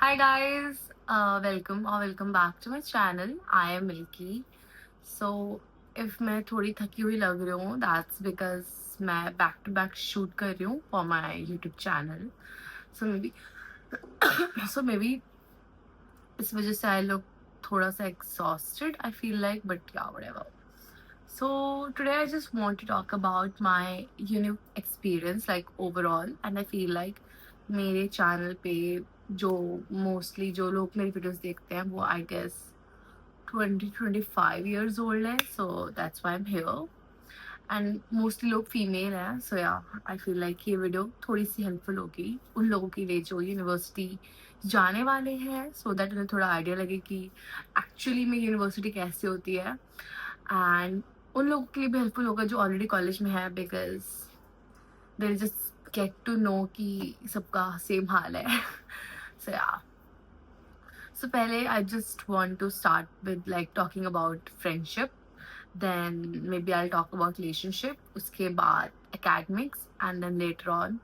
Hi guys, welcome back to my channel. I am Milky. So if मैं थोड़ी थकी हुई लग रही हूँ, that's because मैं back to back shoot कर रही हूँ for my YouTube channel. So maybe so maybe इस वजह से I look थोड़ा सा exhausted. I feel like, but yeah, whatever. So today I just want to talk about my experience like overall, and I feel like मेरे channel पे जो mostly जो लोग मेरी वीडियोस देखते हैं वो आई गेस 20-25 years old है, so that's why I'm here. And mostly लोग फीमेल हैं, सो या आई फील लाइक ये वीडियो थोड़ी सी हेल्पफुल होगी उन लोगों के लिए जो यूनिवर्सिटी जाने वाले हैं, सो दैट उन्हें थोड़ा आइडिया लगे कि एक्चुअली में यूनिवर्सिटी कैसे होती है, एंड उन लोगों के लिए भी हेल्पफुल होगा जो ऑलरेडी कॉलेज में है, because they just get to know कि सबका सेम हाल है. सो या सो पहले I just want to start with like talking about friendship, then maybe I'll talk about relationship, उसके बाद academics, and then later on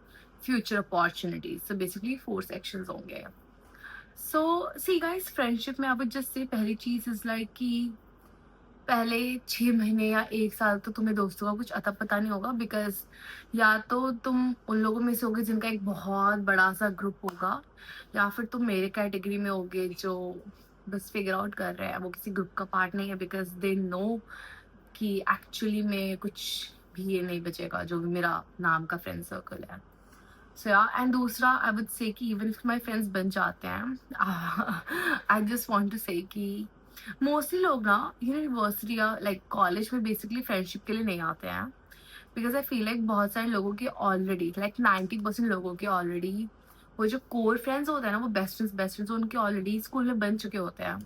future opportunities. So basically 4 sections होंगे. So see guys, friendship में I would just say पहली चीज is like कि पहले 6 महीने या 1 साल तो तुम्हें दोस्तों का कुछ अता पता नहीं होगा, बिकॉज या तो तुम उन लोगों में से होगे जिनका एक बहुत बड़ा सा ग्रुप होगा, या फिर तुम मेरे कैटेगरी में होगे जो बस फिगर आउट कर रहे हैं, वो किसी ग्रुप का पार्ट नहीं है, बिकॉज दे नो कि एक्चुअली में कुछ भी ये नहीं बचेगा जो भी मेरा नाम का फ्रेंड सर्कल है. सो या एंड दूसरा आई वुड से कि इवन इफ माई फ्रेंड्स बन जाते हैं, आई जस्ट वॉन्ट टू से कि मोस्टली लोग ना यूनिवर्सिटी या लाइक कॉलेज में बेसिकली फ्रेंडशिप के लिए नहीं आते हैं, बिकॉज आई फील लाइक बहुत सारे लोगों के ऑलरेडी लाइक 90% लोगों के ऑलरेडी वो जो कोर फ्रेंड्स होते हैं ना, वो बेस्ट फ्रेंड्स उनके ऑलरेडी स्कूल में बन चुके होते हैं.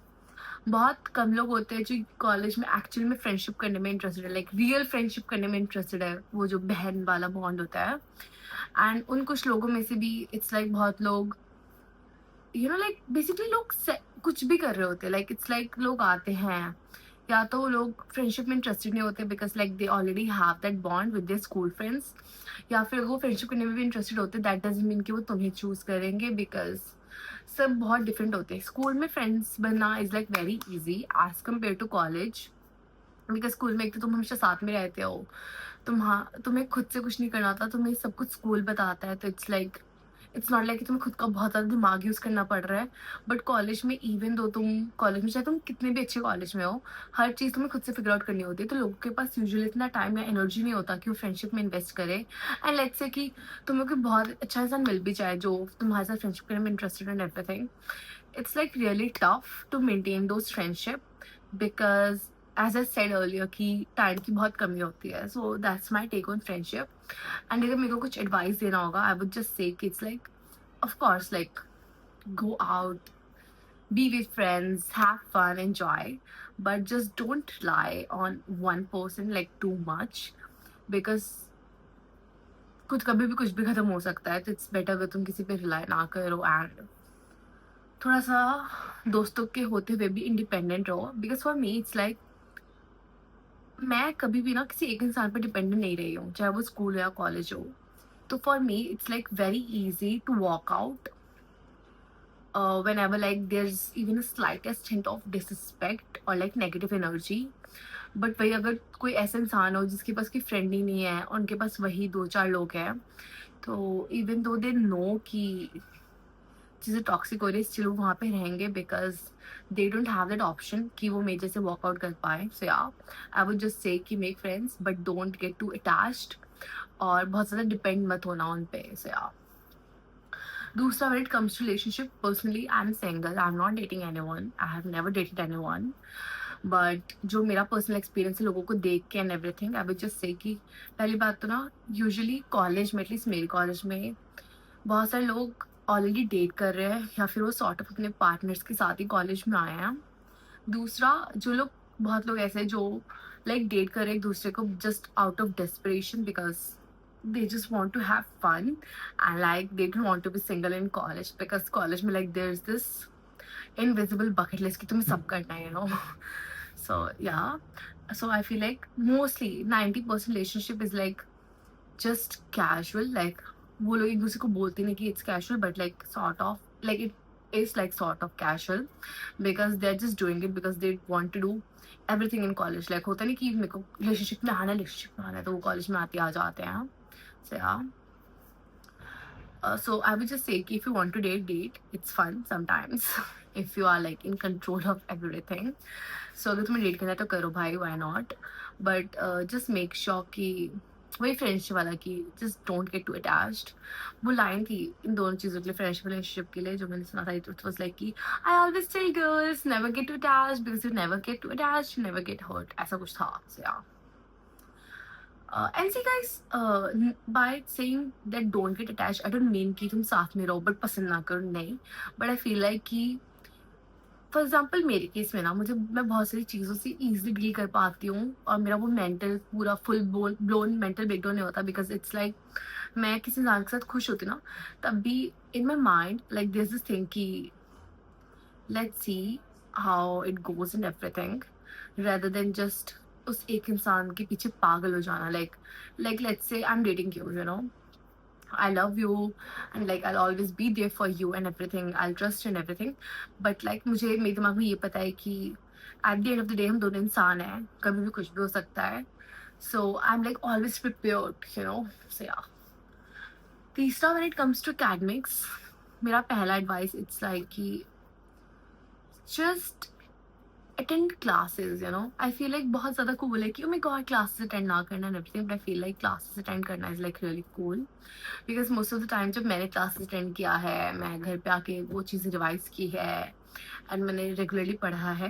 बहुत कम लोग होते हैं जो कॉलेज में एक्चुअली में फ्रेंडशिप करने में इंटरेस्टेड है, लाइक रियल फ्रेंडशिप करने में इंटरेस्टेड है, वो जो बहन वाला बॉन्ड होता है. एंड उन कुछ लोगों में से भी इट्स लाइक बहुत लोग लाइक बेसिकली लोग कुछ भी कर रहे होते हैं, लाइक इट्स लाइक लोग आते हैं, या तो लोग फ्रेंडशिप में इंटरेस्टेड नहीं होते because like they already have that bond with their school friends, या फिर वो फ्रेंडशिप करने में भी इंटरेस्टेड होते हैं. दैट डजंट मीन कि वो तुम्हें चूज करेंगे, बिकॉज सब बहुत डिफरेंट होते हैं. स्कूल में फ्रेंड्स बनना is like very easy as compare to college, because school में एक तो तुम हमेशा साथ में रहते हो, तुम्हें खुद से कुछ नहीं करना होता, तुम्हें सब कुछ स्कूल बताता है, तो इट्स नॉट लाइक कि तुम्हें खुद का बहुत ज़्यादा दिमाग यूज़ करना पड़ रहा है. बट कॉलेज में इवन दो तुम कॉलेज में चाहे तुम कितने भी अच्छे कॉलेज में हो, हर चीज़ तुम्हें खुद से फिगर आउट करनी होती है, तो लोगों के पास यूजुअली इतना टाइम या एनर्जी नहीं होता कि वो फ्रेंडशिप में इन्वेस्ट करे. एंड लेट्स से कि तुम्हें कोई बहुत अच्छा इंसान मिल भी जाए जो तुम्हारे साथ फ्रेंडशिप करने में interested and everything, it's like really tough to maintain those friendship, because as I said earlier कि टाइम की बहुत कमी होती है. So that's my take on friendship. And अगर मेरे को कुछ एडवाइस देना होगा, I would just say कि it's like, of course, like go out, be with friends, have fun, enjoy, but just don't rely on one person like too much, because कुछ कभी भी कुछ भी खत्म हो सकता है. तो इट्स बेटर अगर तुम किसी पे रिलाई ना करो एंड थोड़ा सा दोस्तों के होते हुए भी इंडिपेंडेंट रहो. Because for me it's like मैं कभी भी ना किसी एक इंसान पर डिपेंडेंट नहीं रही हूँ, चाहे वो स्कूल या कॉलेज हो. तो for me it's like very easy to walk out whenever like there's even a slightest hint of disrespect or like negative energy. But वही अगर कोई ऐसा इंसान हो जिसके पास कोई फ्रेंड ही नहीं है, उनके पास वही 2-4 लोग हैं, तो इवन दो दे नो कि चीज़ें टॉक्सिक हो रही है, स्टिल वहाँ पे रहेंगे, because they don't have that option कि वो मेरे जैसे वर्कआउट कर पाए. सो या आई वुड जस्ट से कि make friends but don't get too attached, और बहुत ज़्यादा डिपेंड मत होना उन पे. सो या दूसरा, when it comes to relationship, personally I'm single, I'm not dating anyone, I have never dated anyone. But जो मेरा पर्सनल एक्सपीरियंस है लोगों को देख के and everything, I would just say कि पहली बात तो ना यूजुअली कॉलेज में, एटलीस्ट मेरे कॉलेज में, बहुत सारे लोग ऑलरेडी डेट कर रहे हैं या फिर वो सॉर्ट ऑफ अपने पार्टनर्स के साथ ही कॉलेज में आए हैं. दूसरा, जो लोग बहुत लोग ऐसे जो लाइक डेट कर रहे हैं एक दूसरे को just out of desperation, because they just want to have fun and like they don't want to be single in college, because college में like there's this invisible bucket list कि तुम्हें सब करना है, so yeah, so I feel like mostly 90% relationship is like just casual, like वो लोग एक दूसरे को बोलते नहीं कि it's casual, but like sort of like is like sort of casual because they're just doing it because they want to do everything in college. Like होता नहीं कि मेरे को relationship में आना है तो वो college में आते आ जाते हैं. So yeah. So I would just say कि if you want to date, it's fun sometimes if you are like in control of everything. So अगर तुम्हें date करना है तो करो भाई, why not? But just make sure कि वही फ्रेंडशिप वाला कि just don't get too attached. वो लाइन थी इन दोनों चीज़ों के लिए, फ्रेंडशिप रिलेशनशिप के लिए, जो मैंने सुना था. It was like कि I always tell girls never get too attached because you never get too attached, you never get hurt. ऐसा कुछ था. So yeah. And see guys, by saying that don't get attached, I don't mean कि तुम साथ में रहो but पसंद ना करो, नहीं. But I feel like कि फॉर एग्जाम्पल मेरे केस में ना मैं बहुत सारी चीज़ों से ईजिली डील कर पाती हूँ और मेरा वो मेंटल पूरा फुल ब्लोन मेंटल ब्रेकडाउन नहीं होता बिकॉज इट्स लाइक मैं किसी इंसान के साथ खुश होती ना तब भी in my mind like this this thing कि let's see how it goes in everything rather than just उस एक इंसान के पीछे पागल हो जाना. Like let's say I am dating you know, I love you and like I'll always be there for you and everything, I'll trust you and everything, but like मुझे मेरे दिमाग में ये पता है कि at the end of the day हम दोनों इंसान हैं, कभी भी कुछ भी हो सकता है. So I'm like always prepared, you know. So yeah. तीसरा, when it comes to academics, मेरा पहला advice it's like कि just attend classes, you know. I feel like बहुत ज़्यादा cool है कि oh my god classes attend ना करना and everything, but I feel like classes attend करना is like really cool because most of the time जब मैंने classes attend किया है, मैं घर पे आके वो चीज़ें रिवाइज की है and मैंने रेगुलरली पढ़ा है,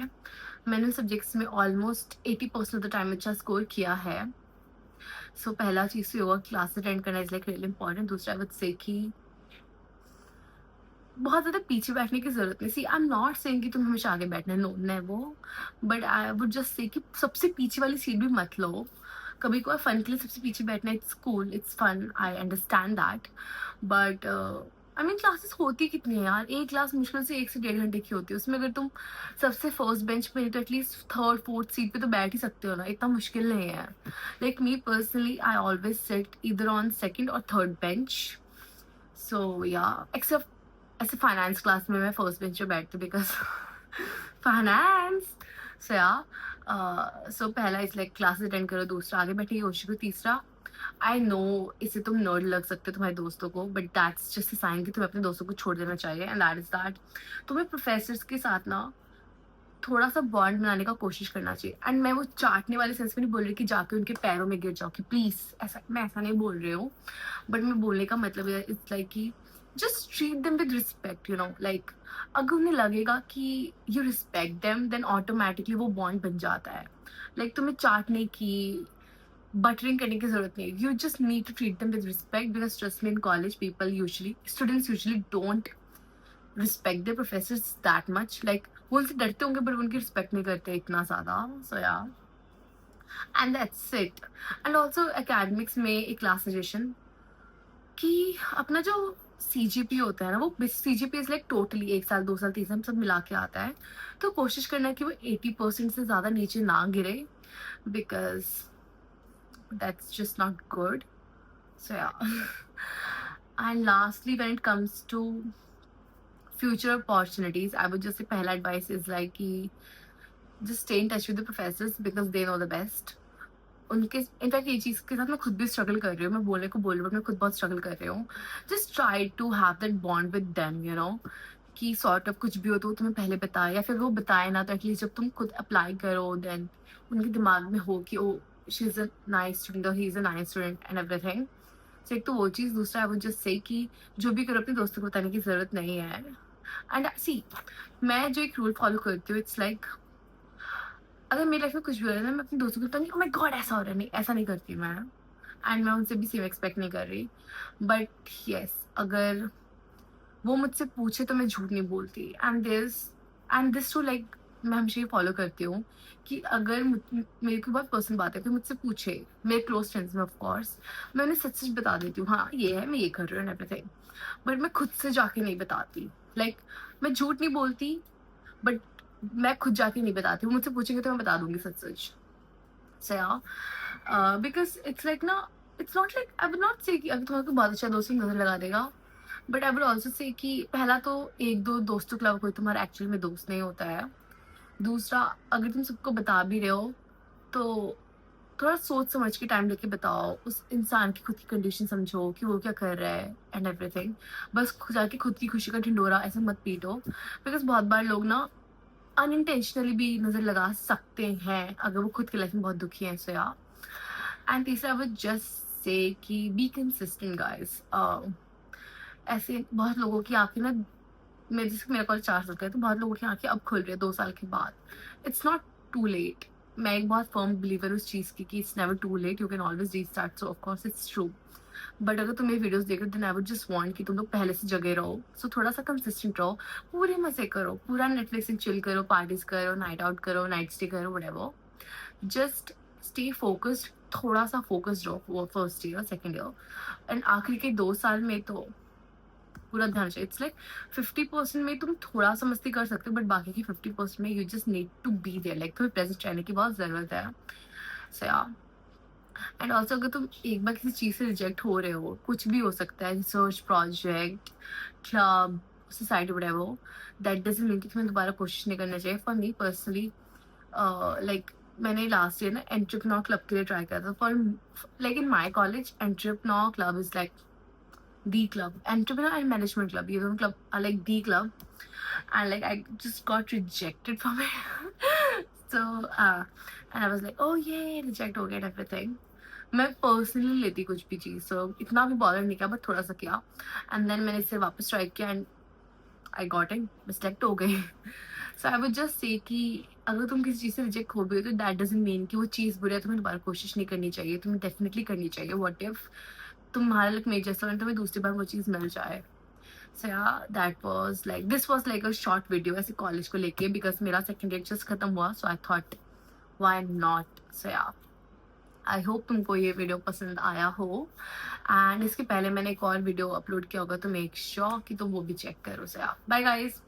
मैंने उन सब्जेक्ट्स में ऑलमोस्ट 80% ऑफ द टाइम अच्छा स्कोर किया है. सो पहला चीज़ तो योगा क्लास अटेंड करना इज़ लाइक रियली इंपॉर्टेंट. दूसरा वक्त से कि बहुत ज़्यादा पीछे बैठने की ज़रूरत नहीं. See I am not saying कि तुम हमेशा आगे बैठना है, no never, but I would just say कि सबसे पीछे वाली सीट भी मत लो. कभी कोई फन के लिए सबसे पीछे बैठना it's cool, it's fun, I understand that, but I mean classes होती कितनी है यार, एक क्लास मुश्किल से 1 से 1.5 घंटे की होती है. उसमें अगर तुम सबसे फर्स्ट बेंच पे तो एटलीस्ट थर्ड फोर्थ सीट पे तो बैठ ही सकते हो ना, इतना मुश्किल नहीं है. Like me personally I always sit इधर ऑन सेकेंड और third bench. So yeah except ऐसे फाइनेंस क्लास में मैं फर्स्ट बेंच पे बैठती बिकॉज फाइनेंस. सो या सो पहला इस लाइक क्लास अटेंड करो, दूसरा आगे बैठे कोशिश करो, तीसरा आई नो इससे तुम नर्ड लग सकते हो तुम्हारे दोस्तों को, but that's just a sign कि तुम्हें अपने दोस्तों को छोड़ देना चाहिए. एंड दैट इज दैट तुम्हें प्रोफेसर्स के साथ ना थोड़ा सा बॉन्ड बनाने का कोशिश करना चाहिए. एंड मैं वो चाटने वाले सेंस में नहीं बोल रही कि जाके उनके पैरों में गिर जाओ कि प्लीज, ऐसा मैं ऐसा नहीं बोल रही हूँ, बट मैं बोलने का मतलब इट्स लाइक कि just treat them with respect, you know. Like अगर उन्हें लगेगा कि you respect them then automatically वो बॉन्ड बन जाता है. लाइक तुम्हें चाटने की बटरिंग करने की जरूरत नहीं है. You just need to treat them with respect because trust me in college people usually students usually don't respect the professors that much. Like वो उनसे डरते होंगे बट उनकी रिस्पेक्ट नहीं करते इतना ज़्यादा. सो yeah and that's it. And also academics में एक क्लास सजेशन कि अपना जो CGP होता है ना, वो CGP इज लाइक टोटली 1 साल 2 साल 3 साल सब मिला के आता है, तो कोशिश करना है कि वो 80% से ज़्यादा नीचे ना गिरे because that's just not good. So yeah and lastly when it comes to future opportunities, I would just say पहला advice is like कि just stay in touch with the professors because they know the best. उनके in fact ये चीज़ के साथ मैं खुद भी struggle कर रही हूँ, मैं बोलने को बोल रही हूँ, मैं खुद बहुत स्ट्रगल कर रही हूँ. Just try to have that bond with them, you know, कि सॉर्ट ऑफ कुछ भी हो तो वो तुम्हें पहले बताए, या फिर वो बताए ना तो एटलीस्ट जब तुम खुद अप्लाई करो देन उनके दिमाग में हो कि oh she is a nice student और he is a nice student and everything. So एक तो वो चीज़. दूसरा आई वुड जस्ट से कि जो भी करो अपने दोस्तों को बताने की ज़रूरत नहीं है. एंड सी मैं जो एक रूल फॉलो करती हूँ इट्स लाइक अगर मेरी लाइफ में कुछ भी हो रहा है ना, मैं अपने दोस्तों को बताऊँगी ओ माय गॉड ऐसा हो रहा है, नहीं ऐसा नहीं करती मैं. एंड मैं उनसे भी सेम एक्सपेक्ट नहीं कर रही, बट येस अगर वो मुझसे पूछे तो मैं झूठ नहीं बोलती. एंड दिस टू लाइक मैं हमेशा ये फॉलो करती हूँ कि अगर मेरे को बहुत पर्सनल बात है, कोई मुझसे पूछे मेरे क्लोज फ्रेंड्स में ऑफकोर्स, मैं उन्हें सच सच बता देती हूँ, हाँ ये है मैं ये कर रही हूँ एवरीथिंग, बट मैं खुद से जाके नहीं बताती. लाइक मैं झूठ नहीं बोलती बट मैं खुद जाके नहीं बताती हूँ. मुझसे पूछेंगे तो मैं बता दूंगी सच सच. So yeah, because it's like ना, it's not like I would not say कि अगर तुम्हारा कोई बहुत अच्छा दोस्त नजर लगा देगा but I would also say कि पहला तो एक दो दोस्तों के अलावा कोई तुम्हारा एक्चुअली में दोस्त नहीं होता है। दूसरा, अगर तुम सबको बता भी रहे हो तो थोड़ा सोच समझ के टाइम लेके बताओ, उस इंसान की खुद की कंडीशन समझो कि वो क्या कर रहा है एंड एवरीथिंग। बस जाके खुद की खुशी का ढिंडोरा ऐसे मत पीटो, बिकॉज बहुत बार लोग ना अनइंटेंशनली भी नजर लगा सकते हैं अगर वो खुद की लाइफ में बहुत दुखी हैं। सो या, एंड तीसरा वो जस्ट से कि बी कंसिस्टेंट गाइस। ऐसे बहुत लोगों की आंखें ना, मेरे जैसे मेरा कॉलेज 4 साल का है, तो बहुत लोगों की आंखें अब खुल रही है 2 साल के बाद। It's not too late. मैं एक बहुत फर्म बिलीवर उस चीज़ की कि it's never too late, you can always restart, so of course it's true. But अगर तुम ये वीडियोस देख रहे हो then I would just want कि तुम लोग पहले से जगे रहो, सो थोड़ा सा कंसिस्टेंट रहो, पूरे मजे करो, पूरा नेटफ्लिक्स चिल करो, पार्टीज करो, नाइट आउट करो, नाइट स्टे करो, व्हाटएवर। जस्ट स्टे फोकस्ड, थोड़ा सा फोकस्ड रहो वो first year second year, and आखिरी के 2 साल में तो पूरा ध्यान चाहिए। इट्स लाइक 50% में तुम थोड़ा सा मस्ती कर सकते हो, बट बाकी की 50% में you just need to be there, like तुम्हें प्रेजेंट रहने की बहुत जरूरत है। सो या, एंड ऑल्सो अगर तुम एक बार किसी चीज से रिजेक्ट हो रहे हो, कुछ भी हो सकता है, research project, club, society, whatever, that doesn't mean कि तुम्हें दोबारा कोशिश नहीं करना चाहिए। फॉर मी पर्सनली, लाइक मैंने लास्ट ईयर ना एंटरप्रेन्योर क्लब के लिए ट्राई किया था। For like in my college entrepreneur club is like the club, entrepreneur and management club, you don't club are like the club, and like I just got rejected from it. So and I was like, oh yeah, reject हो गया and everything. मैं personally लेती कुछ भी चीज़, so इतना भी bother नहीं किया, बट थोड़ा सा किया, एंड देन मैंने इसे वापस ट्राई किया and I got in, reject हो गई। सो आई वुड जस्ट से कि अगर तुम किसी चीज़ से रिजेक्ट हो भी हो तो दैट डजंट मीन कि वो चीज़ बुरी है, तुम्हें दोबारा कोशिश नहीं करनी चाहिए, तुम्हें डेफिनेटली करनी चाहिए। व्हाट इफ तुम्हारा लक मेरे जैसा हो, तुम्हें दूसरी बार वो चीज़ मिल जाए। सो या, that was like, this was like a short video ऐसे कॉलेज को लेके, बिकॉज मेरा सेकंड ईयर जस्ट खत्म हुआ, सो आई थॉट व्हाई नॉट। सो या, आई होप तुमको ये वीडियो पसंद आया हो, एंड इसके पहले मैंने एक और वीडियो अपलोड किया होगा, तो मेक श्योर कि तुम वो भी चेक करो। सो या, बाय गाइस।